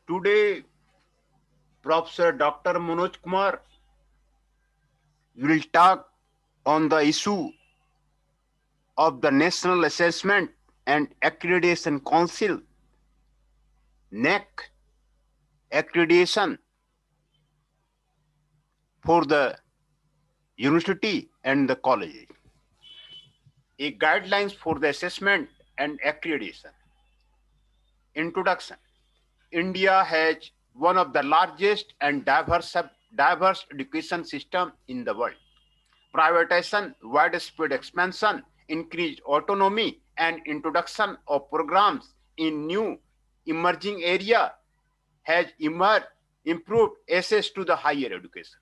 Today, Professor Dr. Manoj Kumar will talk on the issue of the National Assessment and Accreditation Council, NAC, accreditation for the university and the college, a guidelines for the assessment and accreditation. Introduction. India has one of the largest and diverse education system in the world. Privatization, widespread expansion, increased autonomy, and introduction of programs in new emerging area has improved access to the higher education.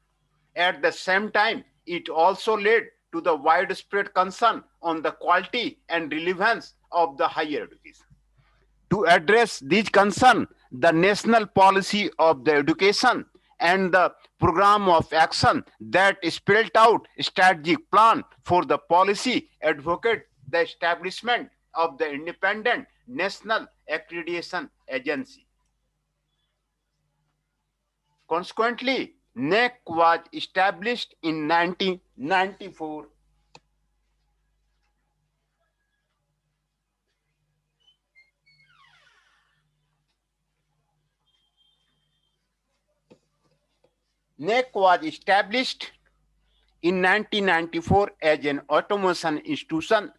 At the same time, it also led to the widespread concern on the quality and relevance of the higher education. To address these concerns, the national policy of the education and the program of action that spelled out strategic plan for the policy advocate the establishment of the independent national accreditation agency. Consequently, NAC was established in 1994. NAC was established in 1994 as an automation institution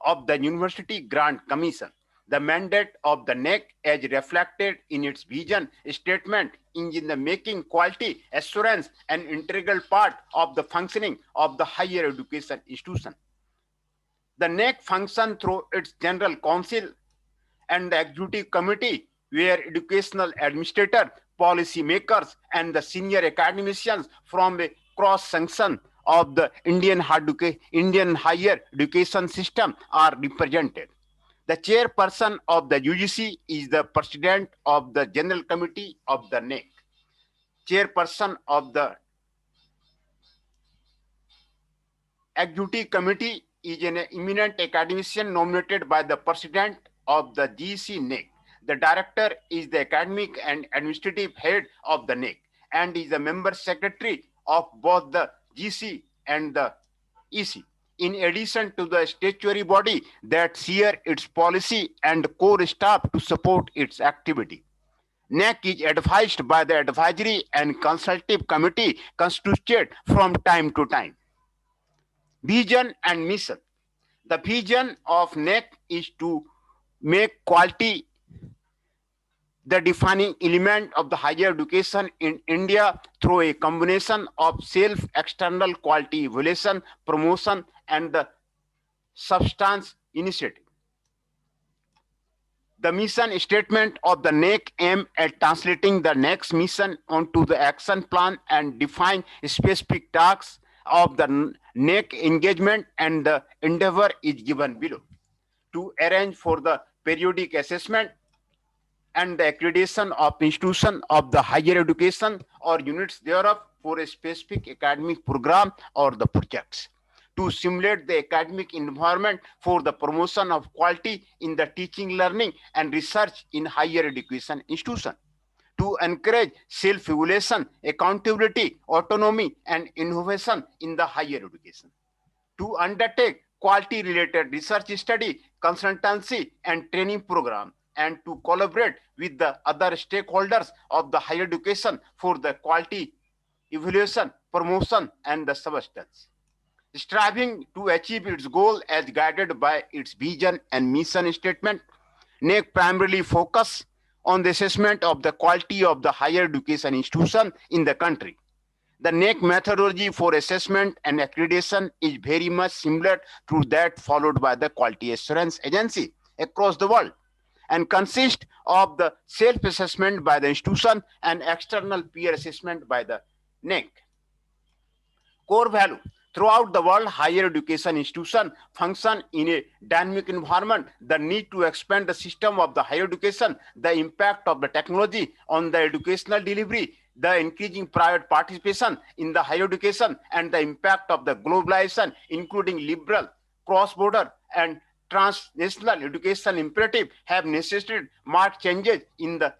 of the University Grant Commission. The mandate of the NAC, as reflected in its vision statement, is in the making quality assurance an integral part of the functioning of the higher education institution. The NAC functions through its general council and the executive committee, where educational administrators, policy makers, and the senior academicians from a cross section of the Indian higher education system are represented. The chairperson of the UGC is the president of the general committee of the NAC. Chairperson of the executive committee is an eminent academician nominated by the president of the GC NAC. The director is the academic and administrative head of the NAC and is a member secretary of both the GC and the EC. In addition to the statutory body that steers its policy and core staff to support its activity. NAC is advised by the advisory and consultative committee constituted from time to time. Vision and mission. The vision of NAC is to make quality the defining element of the higher education in India through a combination of self-external quality evaluation, promotion, and the substance initiative. The mission statement of the NAC aims at translating the NAC's mission onto the action plan and define specific tasks of the NAC engagement, and the endeavor is given below. To arrange for the periodic assessment and the accreditation of institution of the higher education or units thereof for a specific academic program or the projects. To simulate the academic environment for the promotion of quality in the teaching, learning, and research in higher education institution. To encourage self-evaluation, accountability, autonomy, and innovation in the higher education. To undertake quality-related research study, consultancy, and training program, and to collaborate with the other stakeholders of the higher education for the quality evaluation, promotion, and the substance. Striving to achieve its goal as guided by its vision and mission statement, NAC primarily focus on the assessment of the quality of the higher education institution in the country. The NAC methodology for assessment and accreditation is very much similar to that followed by the quality assurance agency across the world, and consists of the self-assessment by the institution and external peer assessment by the NAC. Core value. Throughout the world, higher education institutions function in a dynamic environment. The need to expand the system of the higher education, the impact of the technology on the educational delivery, the increasing private participation in the higher education, and the impact of the globalization, including liberal, cross-border, and transnational education imperative have necessitated marked changes in the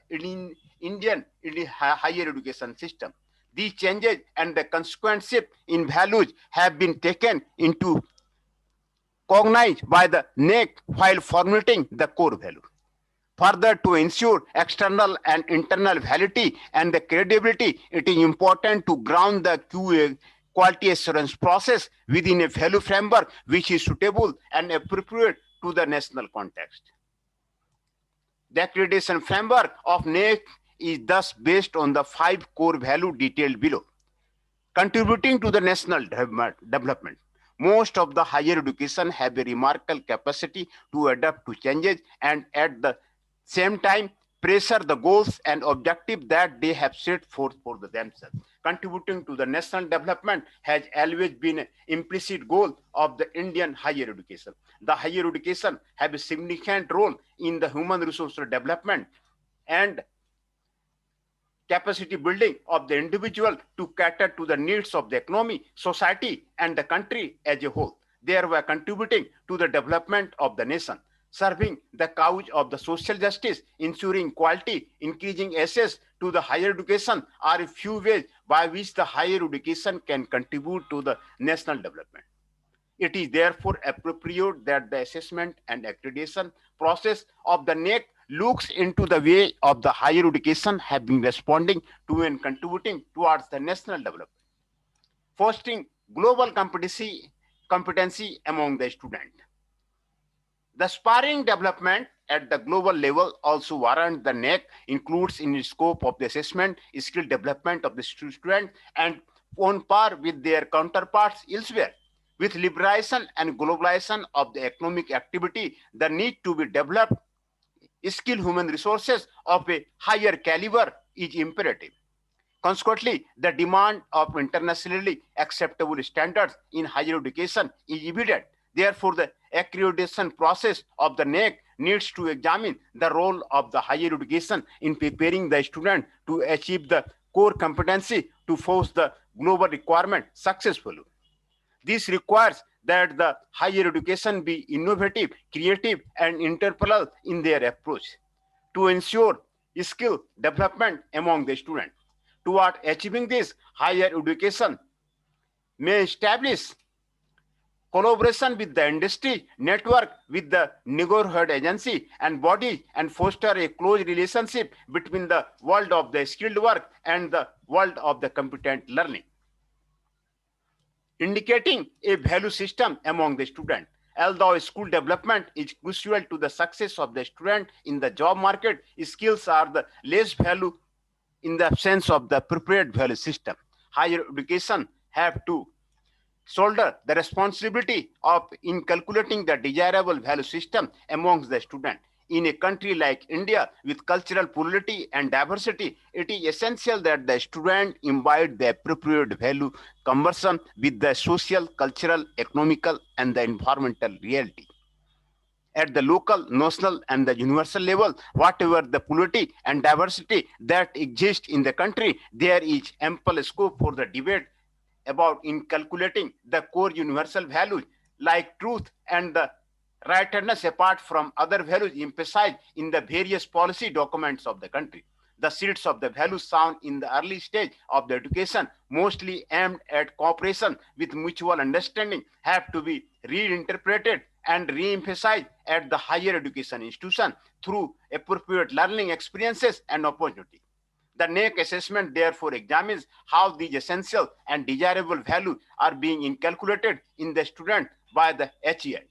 Indian higher education system. These changes and the consequent shift in values have been taken into cognized by the NEC while formulating the core value. Further, to ensure external and internal validity and the credibility, it is important to ground the QA quality assurance process within a value framework which is suitable and appropriate to the national context. The accreditation framework of NEC is thus based on the 5 core values detailed below. Contributing to the national development, most of the higher education have a remarkable capacity to adapt to changes and at the same time pressure the goals and objectives that they have set forth for themselves. Contributing to the national development has always been an implicit goal of the Indian higher education. The higher education have a significant role in the human resource development and capacity building of the individual to cater to the needs of the economy, society, and the country as a whole, thereby contributing to the development of the nation. Serving the cause of the social justice, ensuring quality, increasing access to the higher education are a few ways by which the higher education can contribute to the national development. It is therefore appropriate that the assessment and accreditation process of the NEC looks into the way of the higher education have been responding to and contributing towards the national development. Fostering global competency among the student. The sparring development at the global level also warrant the NEC includes in the scope of the assessment skill development of the student and on par with their counterparts elsewhere. With liberalization and globalization of the economic activity, the need to be developed skilled human resources of a higher caliber is imperative. Consequently, the demand of internationally acceptable standards in higher education is evident. Therefore, the accreditation process of the NEC needs to examine the role of the higher education in preparing the student to achieve the core competency to force the global requirement successfully. This requires that the higher education be innovative, creative, and interpersonal in their approach to ensure skill development among the students. Toward achieving this, higher education may establish collaboration with the industry, network with the neighborhood agency and body, and foster a close relationship between the world of the skilled work and the world of the competent learning. Indicating a value system among the student. Although school development is crucial to the success of the student in the job market, skills are the less value in the absence of the appropriate value system. Higher education have to shoulder the responsibility of inculcating the desirable value system amongst the student. In a country like India with cultural plurality and diversity, it is essential that the student imbibe the appropriate value conversion with the social, cultural, economical, and the environmental reality. At the local, national, and the universal level, whatever the plurality and diversity that exist in the country, there is ample scope for the debate about inculcating the core universal values like truth and the rightness apart from other values emphasized in the various policy documents of the country. The seeds of the values sound in the early stage of the education, mostly aimed at cooperation with mutual understanding, have to be reinterpreted and re-emphasized at the higher education institution through appropriate learning experiences and opportunity. The NEC assessment therefore examines how these essential and desirable values are being inculcated in the student by the HEI.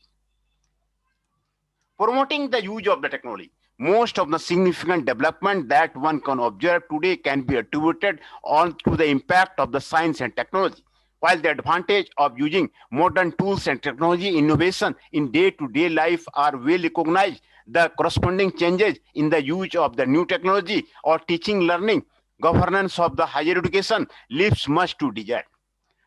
Promoting the use of the technology. Most of the significant development that one can observe today can be attributed on to the impact of the science and technology. While the advantage of using modern tools and technology innovation in day-to-day life are well recognized, the corresponding changes in the use of the new technology or teaching, learning, governance of the higher education leaves much to desire.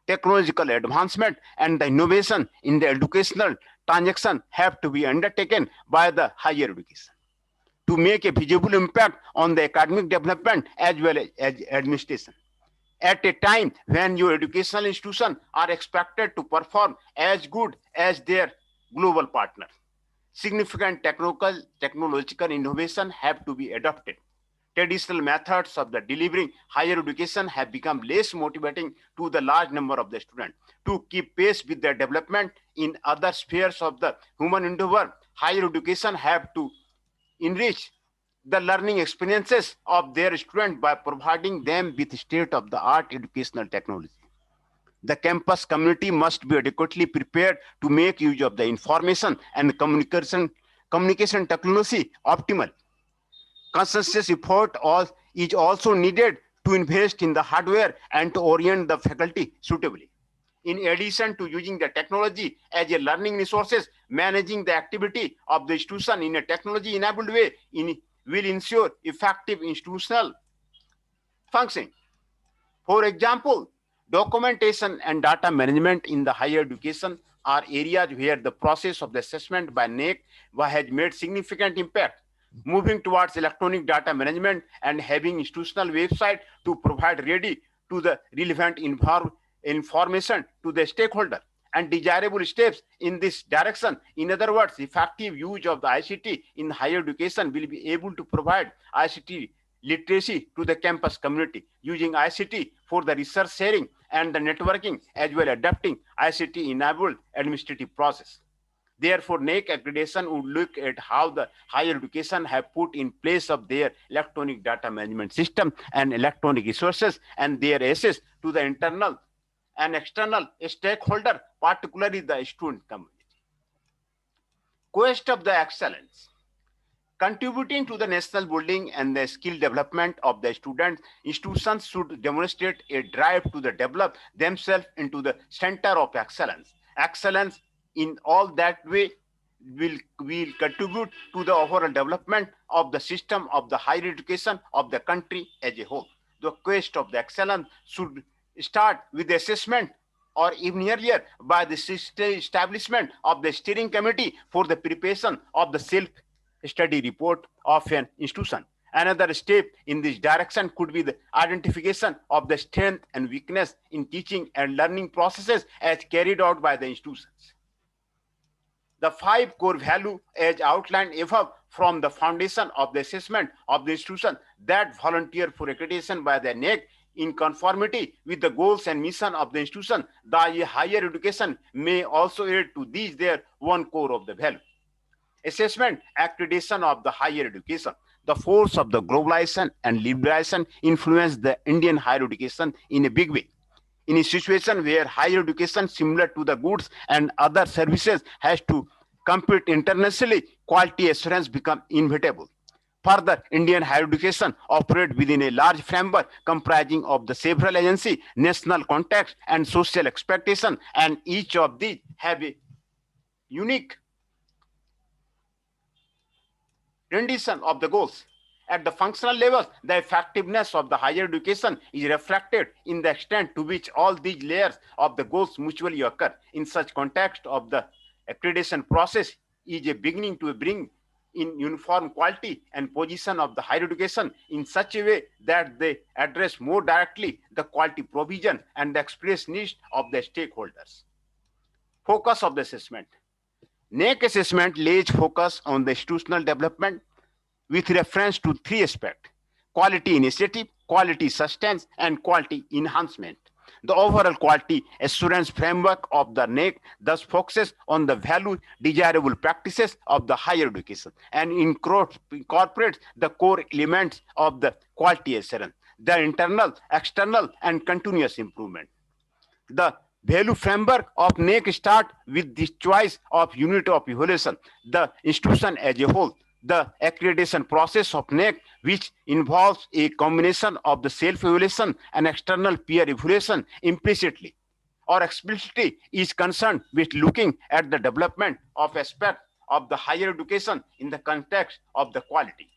Technological advancement and the innovation in the educational transaction have to be undertaken by the higher education to make a visible impact on the academic development as well as administration. At a time when your educational institutions are expected to perform as good as their global partners, significant technological innovation have to be adopted Traditional methods of the delivering higher education have become less motivating to the large number of the students. To keep pace with their development in other spheres of the human endeavor, higher education have to enrich the learning experiences of their students by providing them with state-of-the-art educational technology. The campus community must be adequately prepared to make use of the information and communication technology optimal. Conscientious effort is also needed to invest in the hardware and to orient the faculty suitably. In addition to using the technology as a learning resources, managing the activity of the institution in a technology-enabled way will ensure effective institutional functioning. For example, documentation and data management in the higher education are areas where the process of the assessment by NAEC has made significant impact. Moving towards electronic data management and having institutional website to provide ready to the relevant information to the stakeholder and desirable steps in this direction. In other words, effective use of the ICT in higher education will be able to provide ICT literacy to the campus community using ICT for the research sharing and the networking as well adapting ICT enabled administrative process. Therefore, NAEC accreditation would look at how the higher education have put in place of their electronic data management system and electronic resources and their access to the internal and external stakeholder, particularly the student community. Quest of the excellence. Contributing to the national building and the skill development of the students, institutions should demonstrate a drive to the develop themselves into the center of excellence. Excellence in all that way will contribute to the overall development of the system of the higher education of the country as a whole. The quest of the excellence should start with the assessment or even earlier by the establishment of the steering committee for the preparation of the self-study report of an institution. Another step in this direction could be the identification of the strength and weakness in teaching and learning processes as carried out by the institutions. The 5 core values as outlined above from the foundation of the assessment of the institution that volunteer for accreditation by the NAEC in conformity with the goals and mission of the institution, the higher education may also add to these their one core of the value. Assessment, accreditation of the higher education. The force of the globalization and liberalization influenced the Indian higher education in a big way. In a situation where higher education, similar to the goods and other services, has to compete internationally, quality assurance becomes inevitable. Further, Indian higher education operates within a large framework comprising of the several agencies, national context, and social expectation, and each of these have a unique rendition of the goals. At the functional level, the effectiveness of the higher education is reflected in the extent to which all these layers of the goals mutually occur. In such context of the accreditation process is a beginning to bring in uniform quality and position of the higher education in such a way that they address more directly the quality provision and the express needs of the stakeholders. Focus of the assessment. NAEC assessment lays focus on the institutional development with reference to 3 aspects: quality initiative, quality sustenance, and quality enhancement. The overall quality assurance framework of the NAEC thus focuses on the value desirable practices of the higher education and incorporates the core elements of the quality assurance, the internal, external, and continuous improvement. The value framework of NAEC start with the choice of unit of evaluation, the institution as a whole. The accreditation process of NAEC, which involves a combination of the self-evaluation and external peer evaluation, implicitly or explicitly is concerned with looking at the development of aspects of the higher education in the context of the quality.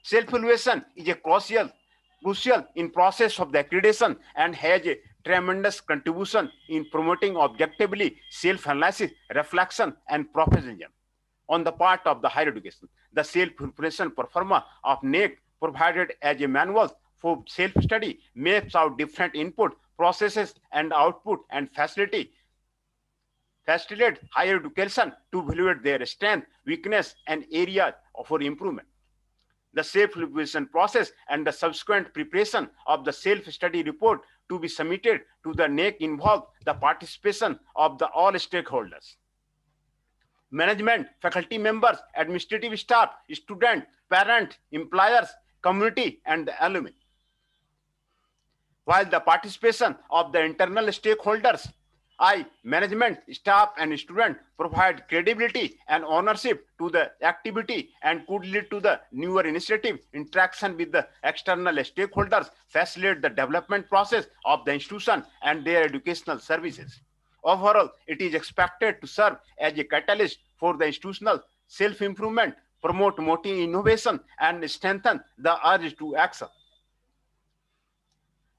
Self-evaluation is a crucial in process of the accreditation and has a tremendous contribution in promoting objectively self-analysis, reflection, and professionalism on the part of the higher education. The self-evaluation performer of NAEC provided as a manual for self-study maps out different input, processes, and output and facilitate higher education to evaluate their strength, weakness, and areas for improvement. the self-evaluation process and the subsequent preparation of the self-study report to be submitted to the NAC involve the participation of the all stakeholders. Management, faculty members, administrative staff, students, parents, employers, community, and the alumni. While the participation of the internal stakeholders, management, staff, and student provide credibility and ownership to the activity and could lead to the newer initiative. Interaction with the external stakeholders facilitate the development process of the institution and their educational services. Overall, it is expected to serve as a catalyst for the institutional self-improvement, promote motive innovation, and strengthen the urge to action.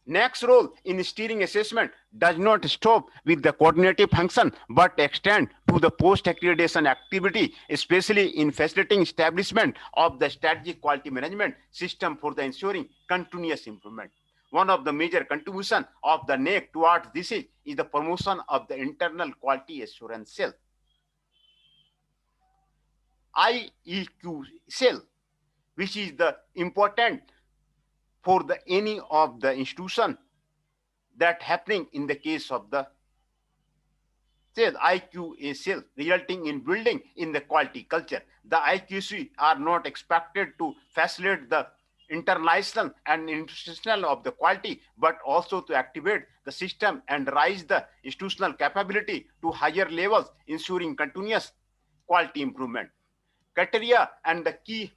NAC's role in steering assessment does not stop with the coordinative function, but extend to the post-accreditation activity, especially in facilitating establishment of the strategic quality management system for the ensuring continuous improvement. One of the major contributions of the NAC towards this is the promotion of the internal quality assurance cell, IEQ cell, which is the important for the any of the institution that happening in the case of the IQA cell, resulting in building in the quality culture. The IQC are not expected to facilitate the international and institutional of the quality, but also to activate the system and raise the institutional capability to higher levels, ensuring continuous quality improvement. Criteria and the key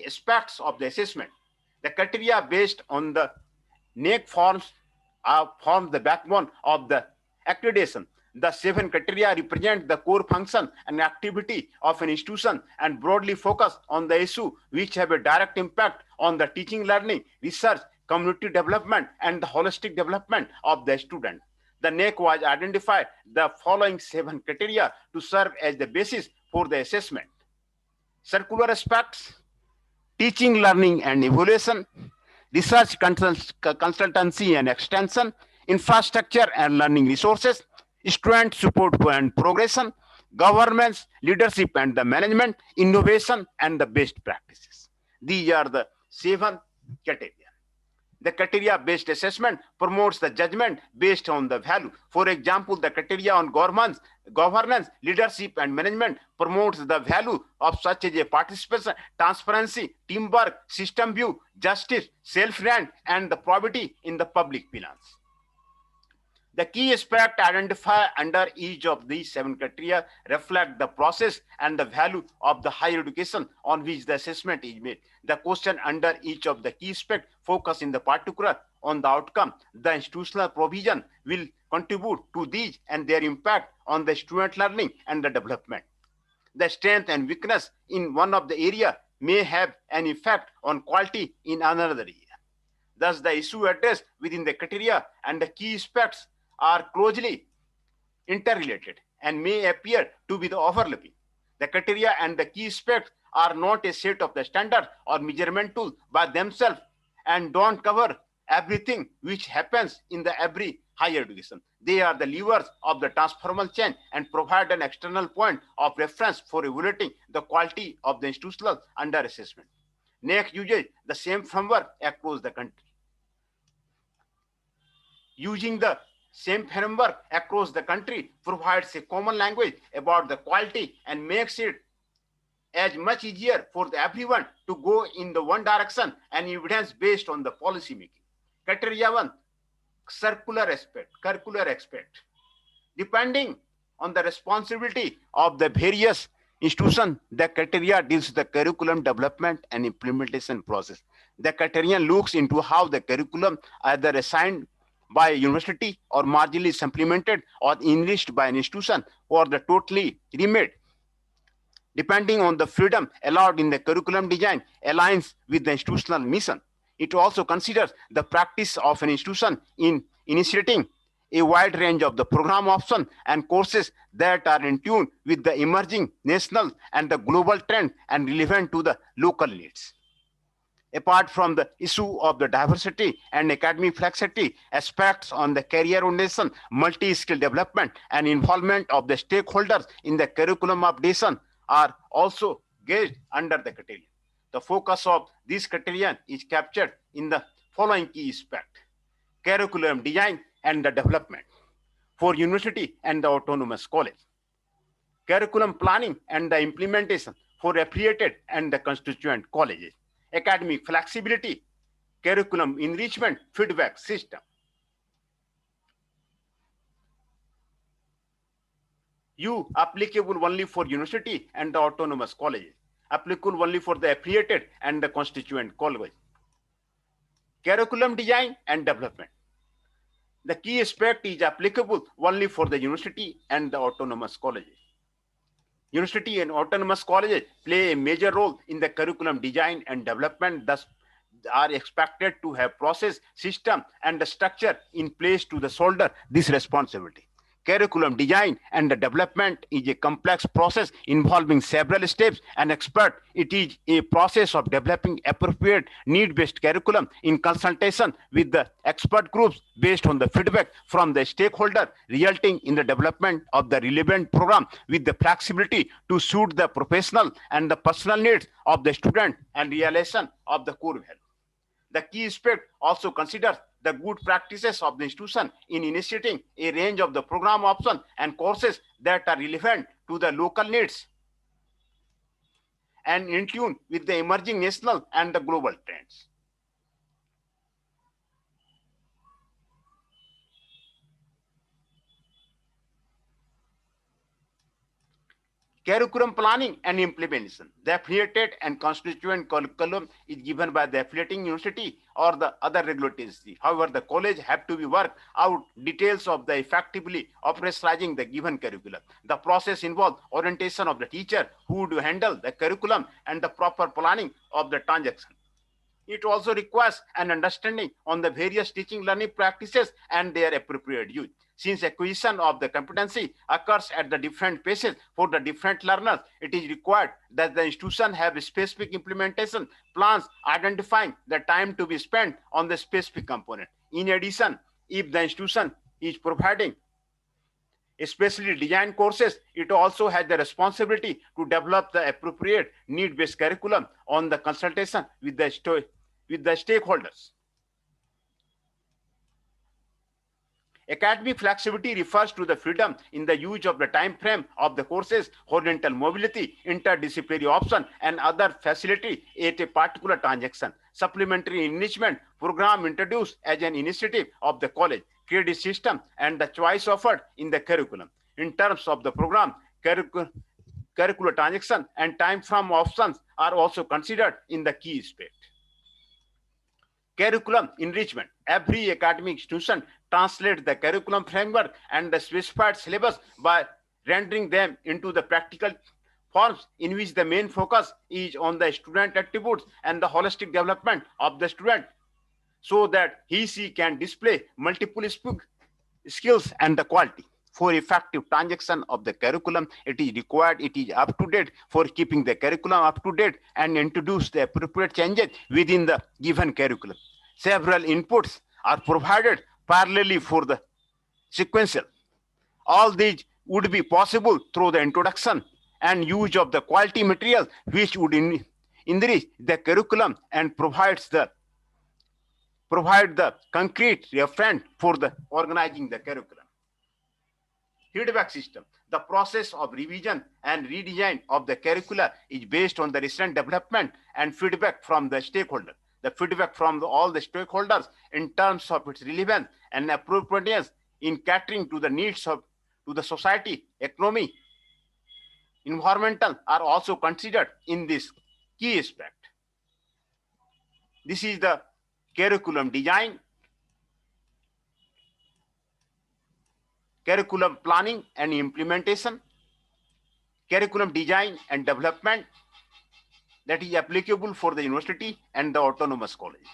aspects of the assessment. The criteria based on the NAC forms form the backbone of the accreditation. The 7 criteria represent the core function and activity of an institution and broadly focus on the issue which have a direct impact on the teaching, learning, research, community development, and the holistic development of the student. The NAC was identified the following 7 criteria to serve as the basis for the assessment. Circular aspects, teaching, learning, and evaluation, research consultancy and extension, infrastructure and learning resources, student support and progression, governance, leadership and the management, innovation, and the best practices. These are the 7 criteria. The criteria-based assessment promotes the judgment based on the value. For example, the criteria on governance, leadership, and management promotes the value of such as a participation, transparency, teamwork, system view, justice, self-reliance, and the probity in the public finance. The key aspect identified under each of these 7 criteria reflect the process and the value of the higher education on which the assessment is made. The question under each of the key aspects focus in the particular on the outcome. The institutional provision will contribute to these and their impact on the student learning and the development. The strength and weakness in one of the area may have an effect on quality in another area. Thus, the issue addressed within the criteria and the key aspects are closely interrelated and may appear to be the overlapping. The criteria and the key aspects are not a set of the standards or measurement tools by themselves and don't cover everything which happens in the every higher education. They are the levers of the transformal chain and provide an external point of reference for evaluating the quality of the institutional under assessment. NAC uses the same framework across the country. Using the same framework across the country provides a common language about the quality and makes it as much easier for everyone to go in the one direction and evidence based on the policy making. Criteria 1, curricular aspect. Depending on the responsibility of the various institutions, the criteria deals with the curriculum development and implementation process. The criterion looks into how the curriculum either assigned by a university or marginally supplemented or enriched by an institution or the totally remade, depending on the freedom allowed in the curriculum design aligns with the institutional mission. It also considers the practice of an institution in initiating a wide range of the program options and courses that are in tune with the emerging national and the global trend and relevant to the local needs. Apart from the issue of the diversity and academic flexibility, aspects on the career orientation, multi-skill development, and involvement of the stakeholders in the curriculum updation are also gauged under the criteria. The focus of this criterion is captured in the following key aspects: curriculum design and the development for university and the autonomous college, curriculum planning and the implementation for affiliated and the constituent colleges, academic flexibility, curriculum enrichment feedback system. U applicable only for university and the autonomous colleges, applicable only for the affiliated and the constituent colleges. Curriculum design and development. The key aspect is applicable only for the university and the autonomous colleges. University and autonomous colleges play a major role in the curriculum design and development, thus are expected to have process, system, and the structure in place to shoulder this responsibility. Curriculum design and the development is a complex process involving several steps and expert. It is a process of developing appropriate need-based curriculum in consultation with the expert groups based on the feedback from the stakeholder, resulting in the development of the relevant program with the flexibility to suit the professional and the personal needs of the student and realization of the core value. The key aspect also considers the good practices of the institution in initiating a range of the program options and courses that are relevant to the local needs and in tune with the emerging national and the global trends. Curriculum planning and implementation. The affiliated and constituent curriculum is given by the affiliating university or the other regulatory agency. However, the college have to be worked out details of the effectively operationalizing the given curriculum. The process involves orientation of the teacher who would handle the curriculum and the proper planning of the transaction. It also requires an understanding on the various teaching learning practices and their appropriate use. Since acquisition of the competency occurs at the different paces for the different learners, it is required that the institution have specific implementation plans identifying the time to be spent on the specific component. In addition, if the institution is providing especially designed courses, it also has the responsibility to develop the appropriate need-based curriculum on the consultation with the stakeholders. Academic flexibility refers to the freedom in the use of the time frame of the courses, horizontal mobility, interdisciplinary option, and other facility at a particular transaction. Supplementary enrichment program introduced as an initiative of the college, credit system, and the choice offered in the curriculum. In terms of the program, curricular transaction and time frame options are also considered in the key aspect. Curriculum enrichment. Every academic institution translates the curriculum framework and the specified syllabus by rendering them into the practical forms in which the main focus is on the student attributes and the holistic development of the student so that he/she can display multiple skills and the quality. For effective transaction of the curriculum, it is required, it is up to date for keeping the curriculum up to date and introduce the appropriate changes within the given curriculum. Several inputs are provided parallelly for the sequential. All these would be possible through the introduction and use of the quality material which would enrich the curriculum and provide the concrete reference for the organizing the curriculum. Feedback system. The process of revision and redesign of the curricula is based on the recent development and feedback from the stakeholder. The feedback from all the stakeholders in terms of its relevance and appropriateness in catering to the needs of the society, economy, environmental are also considered in this key aspect. This is the curriculum design, curriculum planning and implementation, curriculum design and development that is applicable for the university and the autonomous college.